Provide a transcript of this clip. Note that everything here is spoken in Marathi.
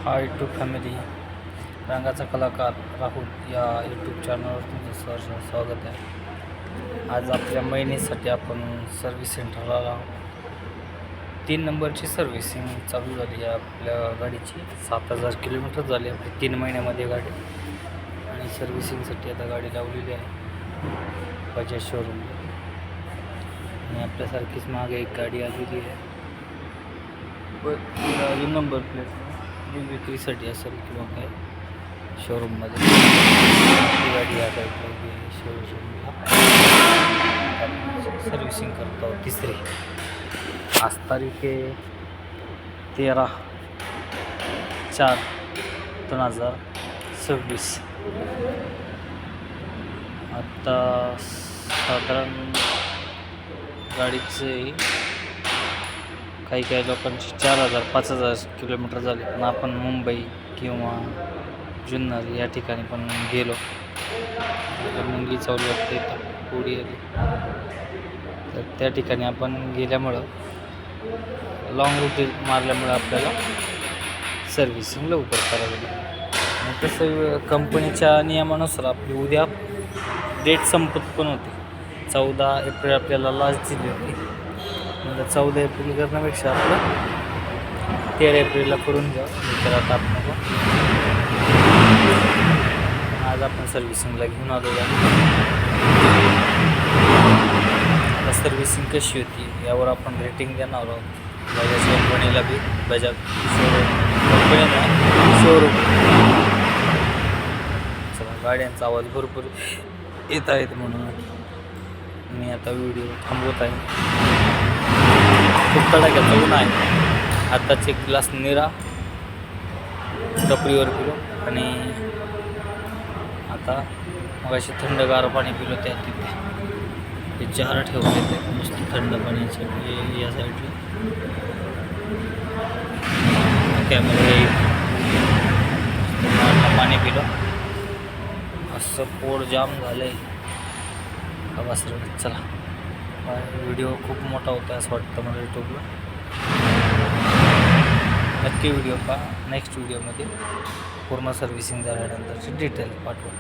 हाय यूट्यूब फॅमिली, रंगाचा कलाकार राहुल या यूट्यूब चॅनलवर तुमचं सहर्ष स्वागत आहे. आज आपल्या महिन्यासाठी आपण सर्व्हिस सेंटरला आहोत. 3 नंबरची सर्व्हिसिंग चालू झाली आहे आपल्या गाडीची. 7000 किलोमीटर झाली आपली 3 महिन्यामध्ये गाडी, आणि सर्व्हिसिंगसाठी आता गाडी लावलेली आहे बजाज शोरूमला. आणि आपल्यासारखीच मागे एक गाडी आलेली आहे, अजून नंबर प्लेट विक्रीसाठी असेल किंवा काय शोरूममध्ये. ती गाडी आता शोरूमला सर्व्हिसिंग करतो आहोत. तिसरी आज तारीख आहे 13/4/2026. आता साधारण गाडीचे काही लोकांची 4000-5000 किलोमीटर झाले. पण आपण मुंबई किंवा जुन्नर या ठिकाणी पण गेलो. मुंगी चावली वाटते पुढे आली, तर त्या ठिकाणी आपण गेल्यामुळं लॉंग रूट मारल्यामुळं आपल्याला सर्व्हिसिंग लवकर करावी लागते. आणि तसं कंपनीच्या नियमानुसार आपली उद्या डेट संपत पण होती. 14 एप्रिल आपल्याला लास्ट दिली होती. म्हणजे 14 एप्रिल करण्यापेक्षा आपलं 13 एप्रिलला करून घ्या. तर आता आपण आज आपण सर्व्हिसिंगला घेऊन आलो आहे. आता सर्व्हिसिंग कशी होती यावर आपण रेटिंग देणार आहोत. बजाज कंपनीला बी, बजाज कंपनीला शोरूम. चला, गाड्यांचा आवाज भरपूर येत आहेत म्हणून मी आता व्हिडिओ थांबवत आहे. खूप तडाख्याचा ऊन आहे. आताच एक ग्लास निरा टपरीवर पिलो, आणि आता मग अशी थंडगार पाणी पिलो. त्या तिथे ते जार ठेवले ते नुसतं थंड पाण्याचे या साईडला. त्यामध्ये पाणी पिलो. असं पोट जाम झालं आहे. बस चला, व्हिडिओ खूप मोठा होता असं वाटतं मला यूट्यूबला. नक्की व्हिडिओ पहा. नेक्स्ट व्हिडिओमध्ये पूर्ण सर्व्हिसिंग झाल्यानंतरची डिटेल पाठवा.